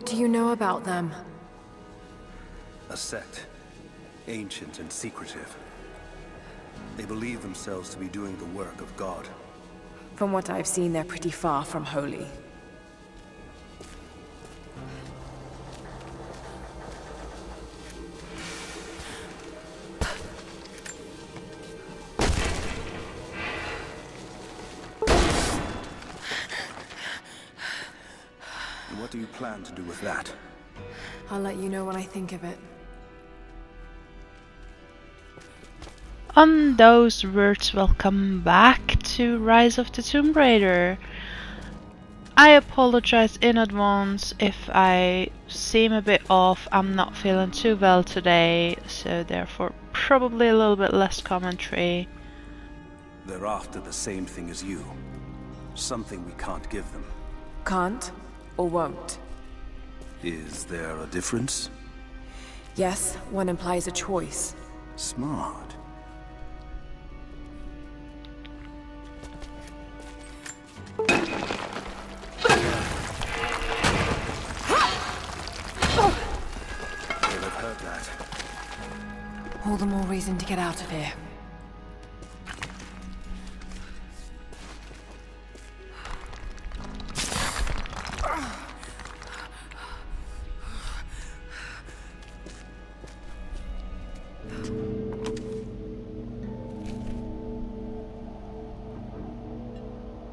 do you know about them? A sect. Ancient and secretive. They believe themselves to be doing the work of God. From what I've seen, they're pretty far from holy. And what do you plan to do with that? I'll let you know when I think of it. On those words, welcome back to Rise of the Tomb Raider. I apologize in advance if I seem a bit off. I'm not feeling too well today, so therefore probably a little bit less commentary. They're after the same thing as you. Something we can't give them. Can't or won't? Is there a difference? Yes, one implies a choice. Smart. They've heard that. All the more reason to get out of here.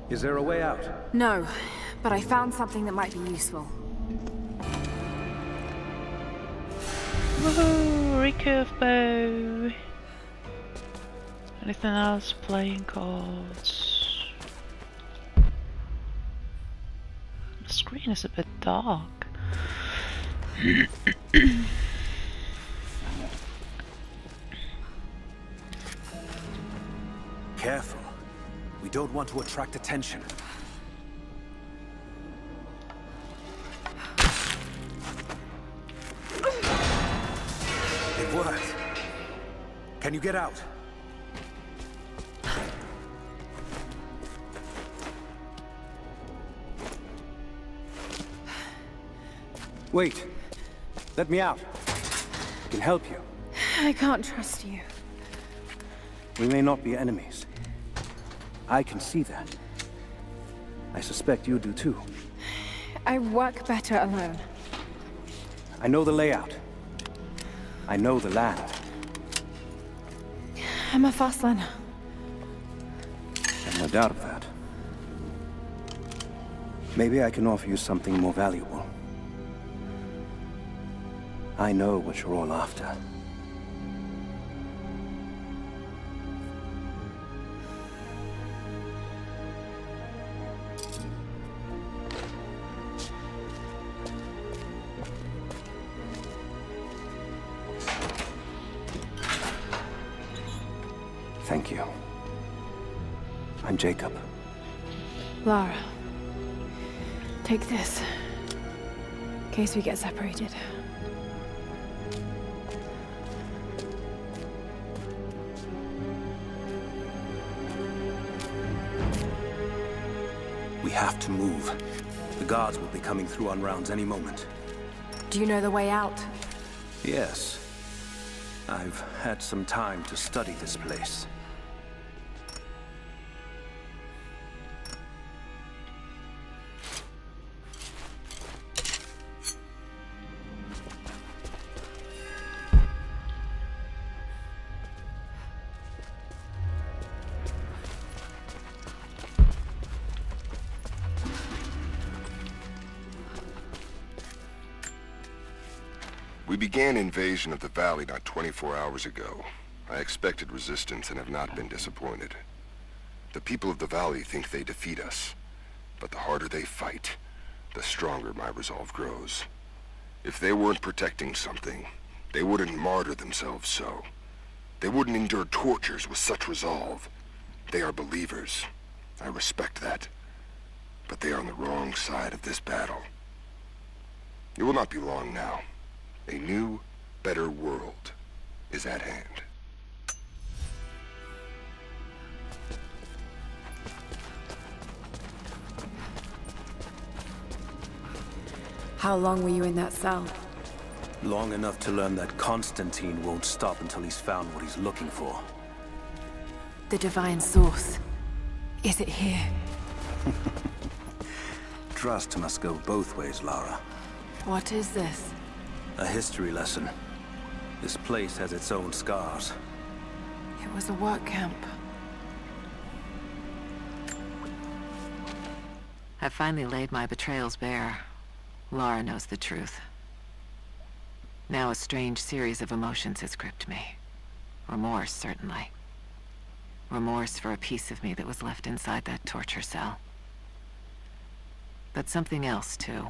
Is there a way out? No, but I found something that might be useful. Woohoo! Recurve bow. Anything else? Playing cards. The screen is a bit dark. Careful. We don't want to attract attention. It worked. Can you get out? Wait. Let me out. I can help you. I can't trust you. We may not be enemies. I can see that. I suspect you do too. I work better alone. I know the layout. I know the land. I'm a fast learner. I've no doubt of that. Maybe I can offer you something more valuable. I know what you're all after. Thank you. I'm Jacob. Lara. Take this. In case we get separated. We have to move. The guards will be coming through on rounds any moment. Do you know the way out? Yes. I've had some time to study this place. We began invasion of the valley not 24 hours ago. I expected resistance and have not been disappointed. The people of the valley think they defeat us, but the harder they fight, the stronger my resolve grows. If they weren't protecting something, they wouldn't martyr themselves so. They wouldn't endure tortures with such resolve. They are believers. I respect that. But they are on the wrong side of this battle. It will not be long now. A new, better world is at hand. How long were you in that cell? Long enough to learn that Constantine won't stop until he's found what he's looking for. The Divine Source. Is it here? Trust must go both ways, Lara. What is this? A history lesson. This place has its own scars. It was a work camp. I've finally laid my betrayals bare. Lara knows the truth. Now a strange series of emotions has gripped me. Remorse, certainly. Remorse for a piece of me that was left inside that torture cell. But something else, too.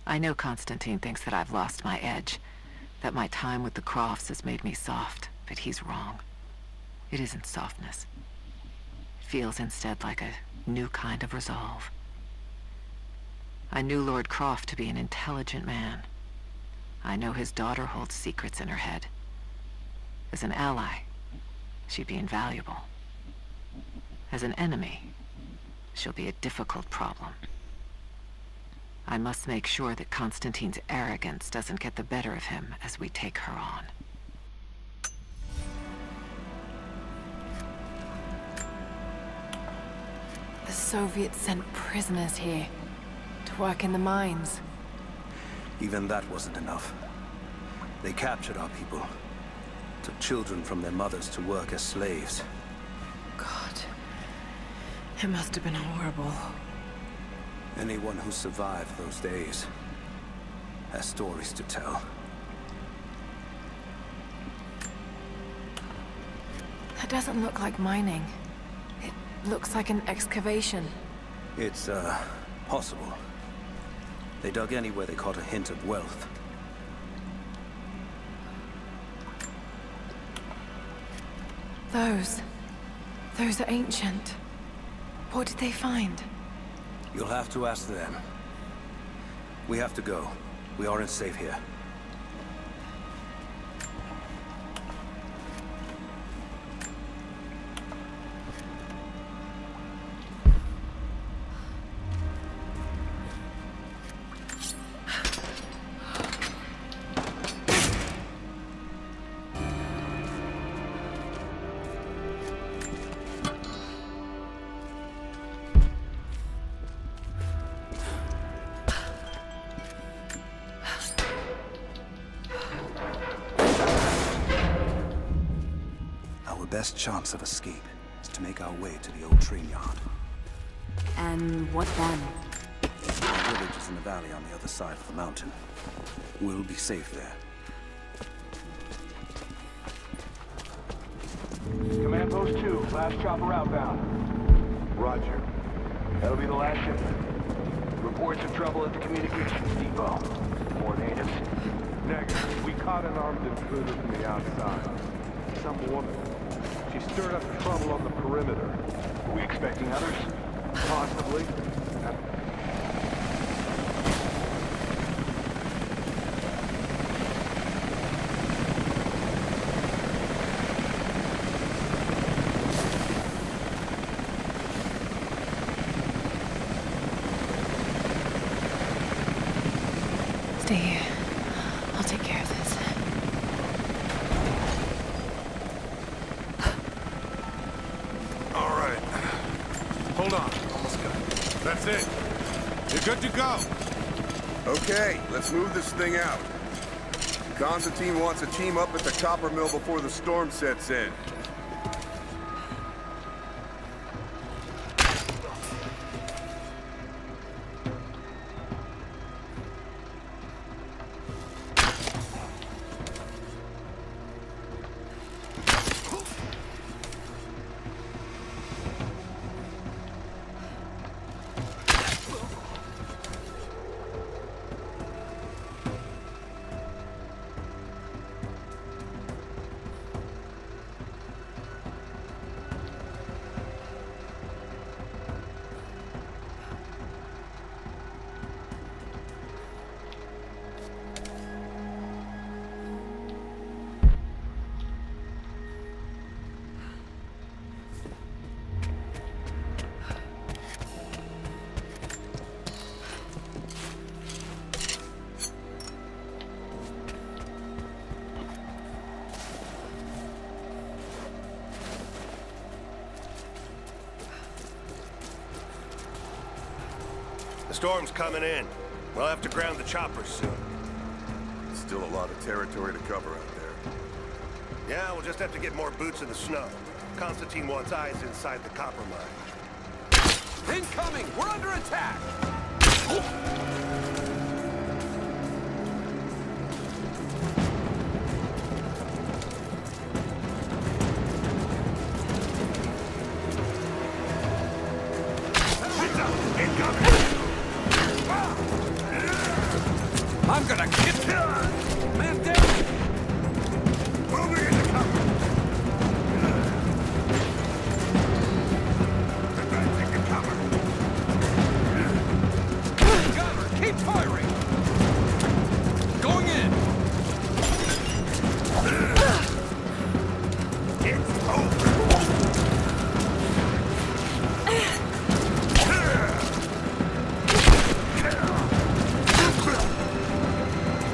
I know Constantine thinks that I've lost my edge, that my time with the Crofts has made me soft, but he's wrong. It isn't softness. It feels instead like a new kind of resolve. I knew Lord Croft to be an intelligent man. I know his daughter holds secrets in her head. As an ally, she'd be invaluable. As an enemy, she'll be a difficult problem. I must make sure that Constantine's arrogance doesn't get the better of him as we take her on. The Soviets sent prisoners here to work in the mines. Even that wasn't enough. They captured our people. Took children from their mothers to work as slaves. God. It must have been horrible. Anyone who survived those days has stories to tell. That doesn't look like mining. It looks like an excavation. It's, possible. They dug anywhere they caught a hint of wealth. Those are ancient. What did they find? You'll have to ask them. We have to go. We aren't safe here. Best chance of escape is to make our way to the old train yard. And what then? Our village is in the valley on the other side of the mountain. We'll be safe there. Command Post 2, last chopper outbound. Roger. That'll be the last shipment. Reports of trouble at the communications depot. More natives. Negative. We caught an armed intruder from the outside. Some woman. She stirred up trouble on the perimeter. Are we expecting others? Possibly. Stay here. I'll take care of this. Hold on. Almost got it. That's it. You're good to go. Okay, let's move this thing out. Constantine wants a team up at the copper mill before the storm sets in. storm's coming in. We'll have to ground the choppers soon. Still a lot of territory to cover out there. Yeah, we'll just have to get more boots in the snow. Constantine wants eyes inside the copper mine. Incoming! We're under attack! I'm gonna get man down! Moving into cover! Advancing to cover! Gunner, keep firing! Going in! It's over!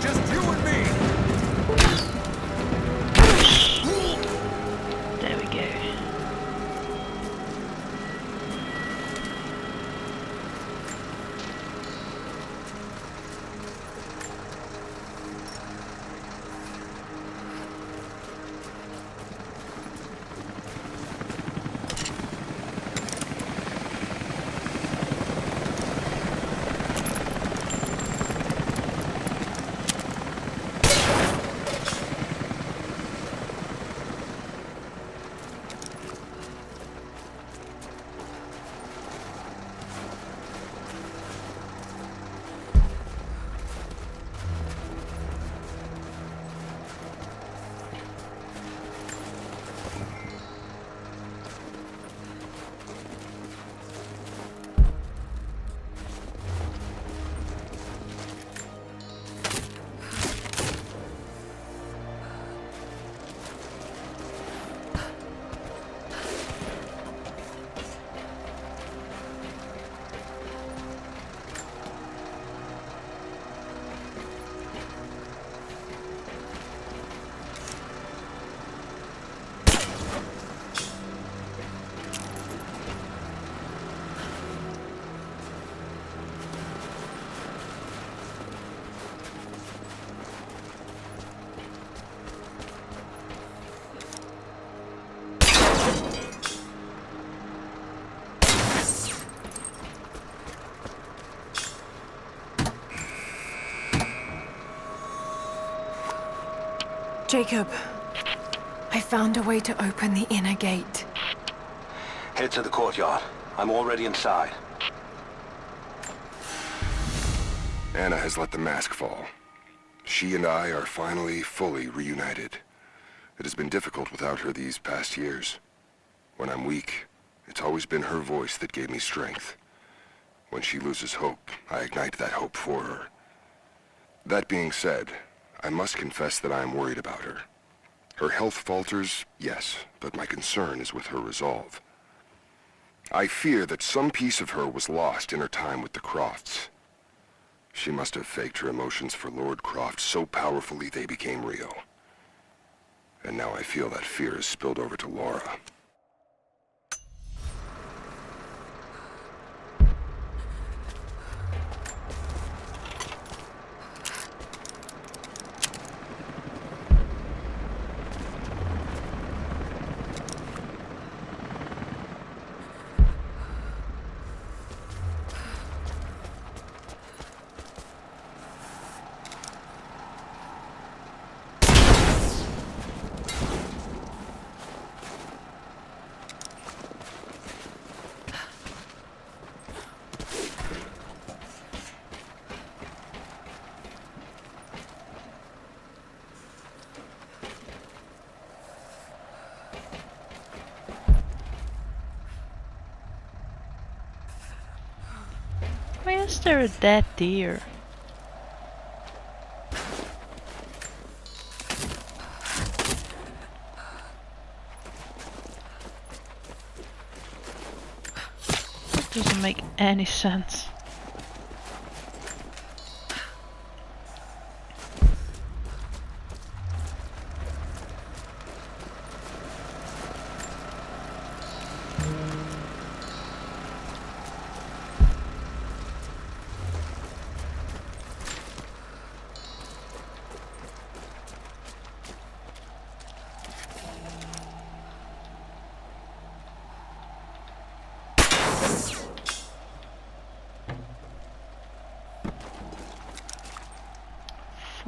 Just you and me! There we go. Jacob, I found a way to open the inner gate. Head to the courtyard. I'm already inside. Anna has let the mask fall. She and I are finally fully reunited. It has been difficult without her these past years. When I'm weak, it's always been her voice that gave me strength. When she loses hope, I ignite that hope for her. That being said, I must confess that I am worried about her. Her health falters, yes, but my concern is with her resolve. I fear that some piece of her was lost in her time with the Crofts. She must have faked her emotions for Lord Croft so powerfully they became real. And now I feel that fear has spilled over to Laura. Why is there a dead deer? That doesn't make any sense.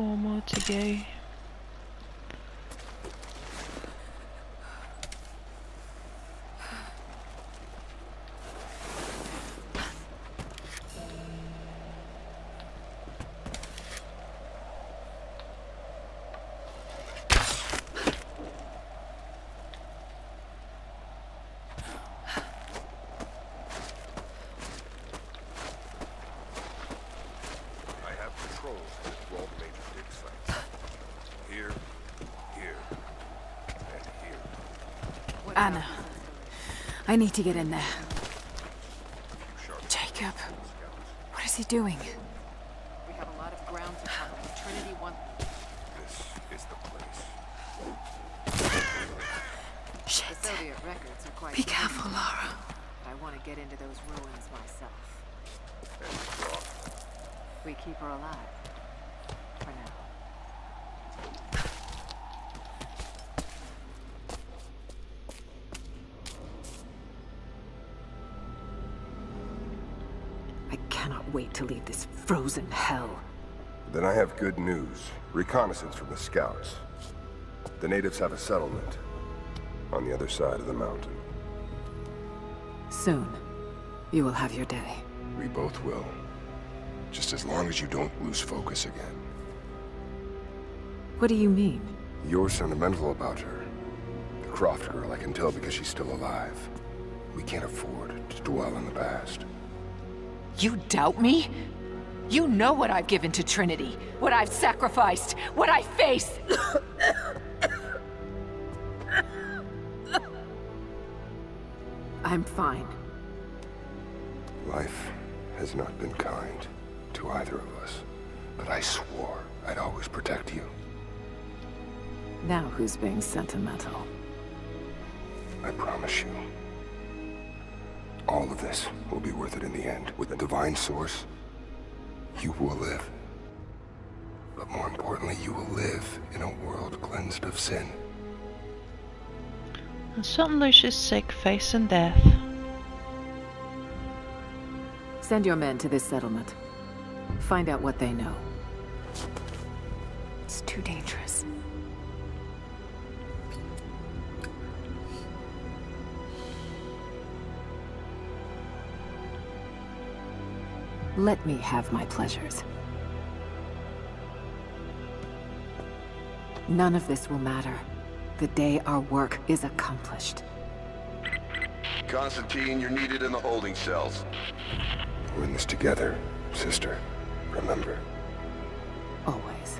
FOMO to go. I have control of the 12 major dig sites. Here, here, and here. Anna, I need to get in there. Sharp Jacob, what is he doing? We have a lot of ground to cover. Trinity wants... This is the place. The Shit. Soviet records are quite... Be careful, Lara. I want to get into those ruins myself. And the rock. We keep her alive. For now. I cannot wait to leave this frozen hell. Then I have good news. Reconnaissance from the scouts. The natives have a settlement on the other side of the mountain. Soon, you will have your day. We both will. Just as long as you don't lose focus again. What do you mean? You're sentimental about her. The Croft girl, I can tell because she's still alive. We can't afford to dwell in the past. You doubt me? You know what I've given to Trinity, what I've sacrificed, what I face. I'm fine. Life has not been kind to either of us, but I swore I'd always protect you. Now who's being sentimental? I promise you. All of this will be worth it in the end. With the divine source, you will live. But more importantly, you will live in a world cleansed of sin. And suddenly she's sick, facing death. Send your men to this settlement. Find out what they know. It's too dangerous. Let me have my pleasures. None of this will matter the day our work is accomplished. Constantine, you're needed in the holding cells. We're in this together, sister. Remember. Always.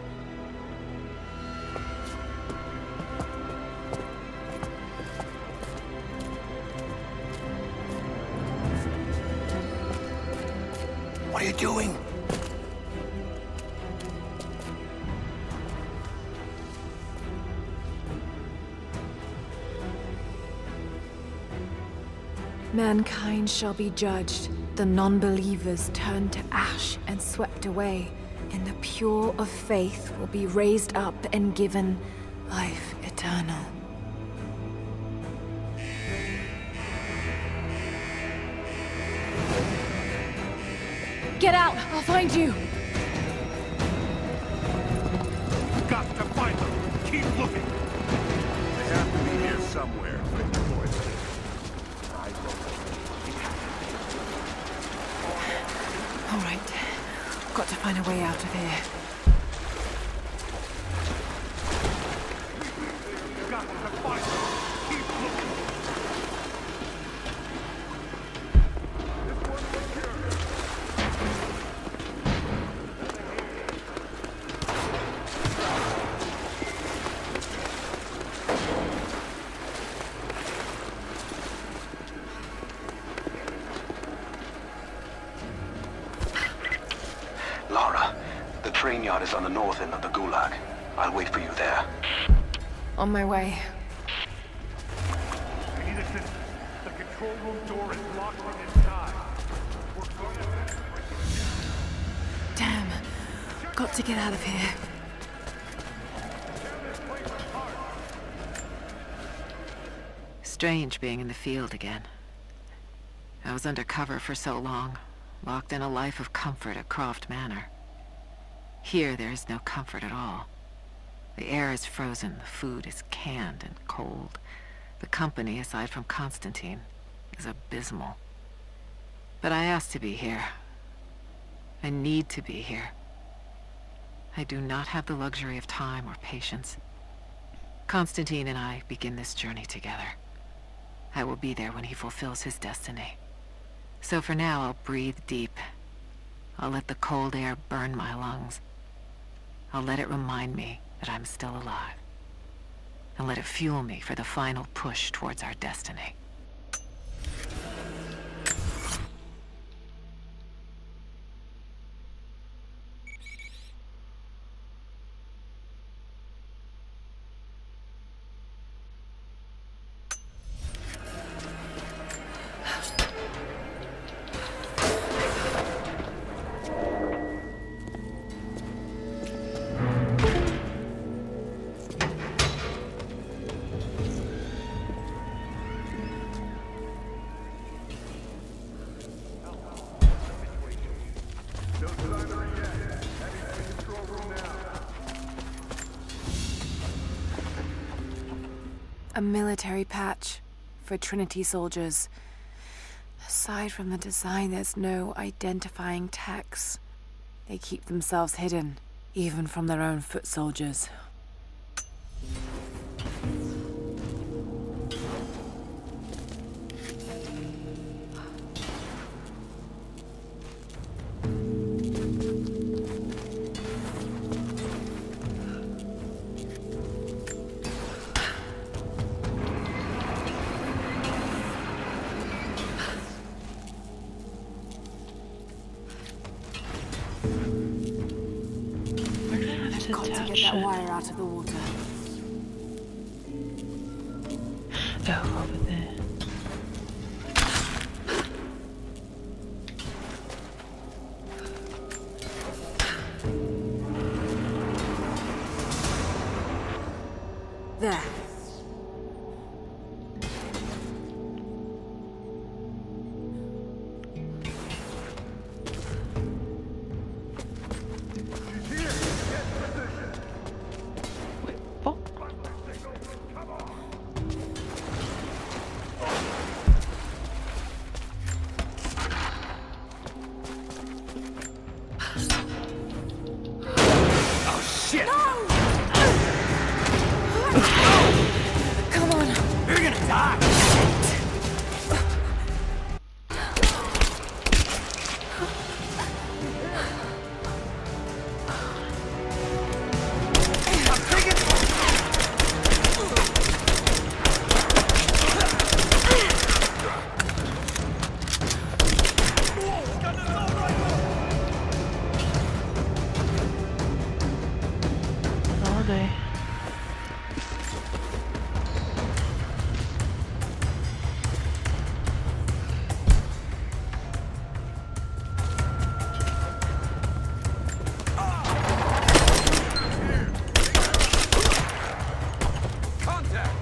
What are you doing? Mankind shall be judged. The non-believers turned to ash and swept away, and the pure of faith will be raised up and given life eternal. Get out! I'll find you! Got to find them. Keep looking. They have to be here somewhere. All right. Got to find a way out of here. Got to find them. Keep looking. Lara, the train yard is on the north end of the Gulag. I'll wait for you there. On my way. I need assistance. The control room door is locked from inside. We're going to... Damn. Got to get out of here. Strange being in the field again. I was undercover for so long, locked in a life of comfort at Croft Manor. Here, there is no comfort at all. The air is frozen, the food is canned and cold. The company, aside from Constantine, is abysmal. But I asked to be here. I need to be here. I do not have the luxury of time or patience. Constantine and I begin this journey together. I will be there when he fulfills his destiny. So for now, I'll breathe deep. I'll let the cold air burn my lungs. I'll let it remind me that I'm still alive. And let it fuel me for the final push towards our destiny. A military patch for Trinity soldiers. Aside from the design, there's no identifying text. They keep themselves hidden, even from their own foot soldiers. Got to get that wire out of the water. Oh, over there. There. What? Come on. You're gonna die! All day. Contact!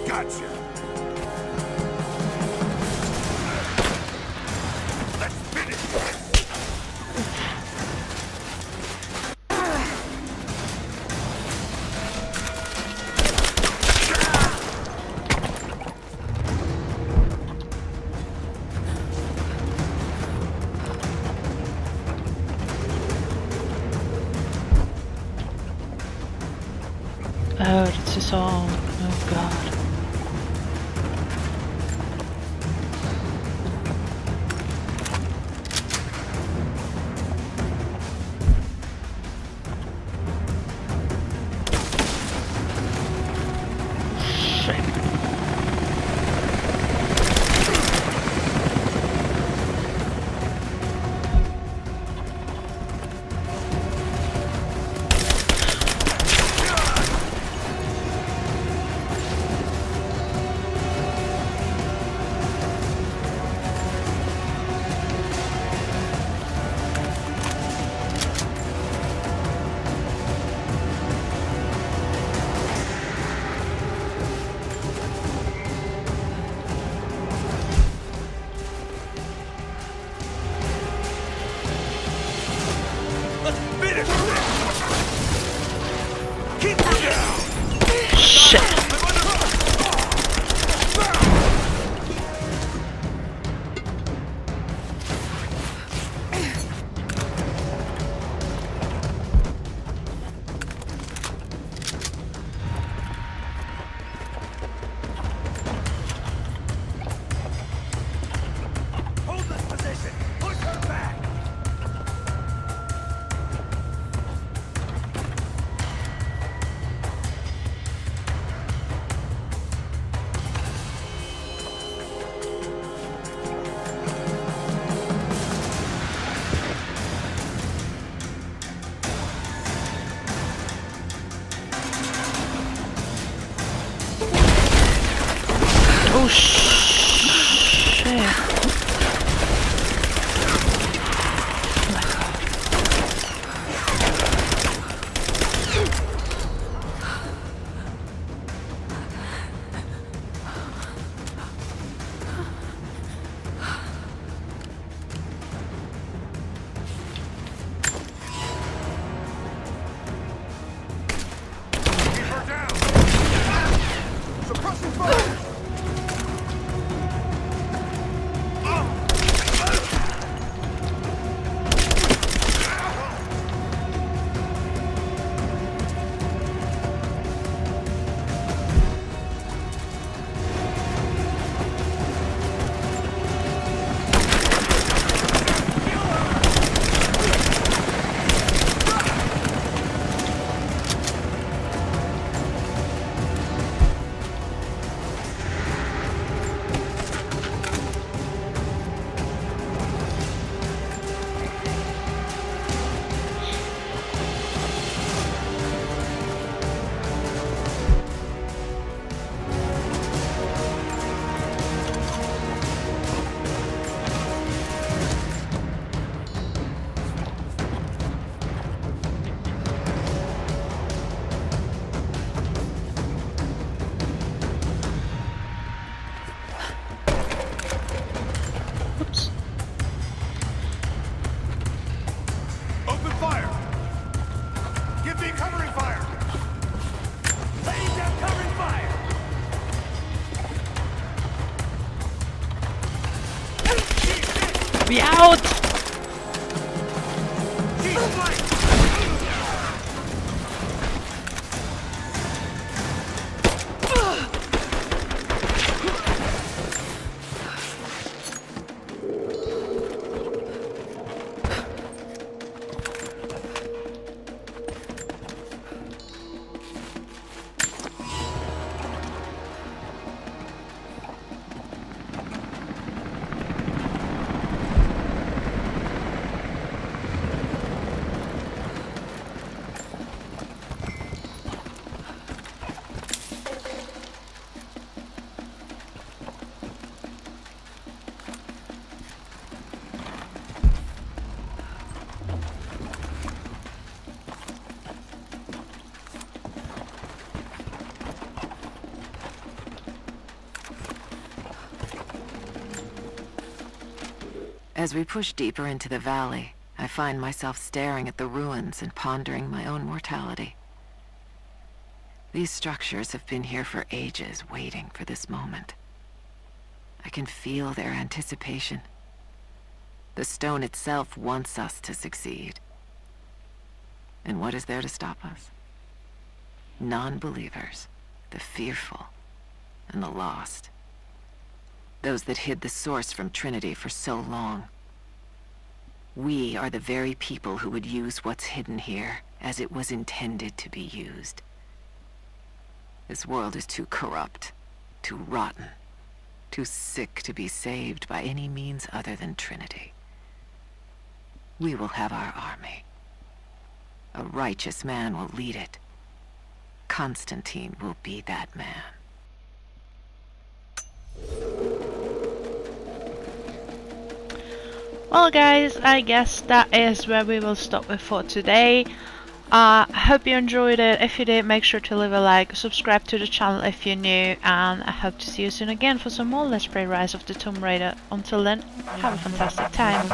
Gotcha! Let's finish this! Oh, it's his own. Oh god. Oh shit. Oops. Open fire! Give me covering fire! Laying down covering fire! Be out! Keep flank! As we push deeper into the valley, I find myself staring at the ruins and pondering my own mortality. These structures have been here for ages, waiting for this moment. I can feel their anticipation. The stone itself wants us to succeed. And what is there to stop us? Non-believers, the fearful, and the lost. Those that hid the source from Trinity for so long. We are the very people who would use what's hidden here as it was intended to be used. This world is too corrupt, too rotten, too sick to be saved by any means other than Trinity. We will have our army. A righteous man will lead it. Constantine will be that man. Well guys, I guess that is where we will stop with for today. I hope you enjoyed it. If you did, make sure to leave a like, subscribe to the channel if you're new, and I hope to see you soon again for some more Let's Play Rise of the Tomb Raider. Until then, have a fantastic time.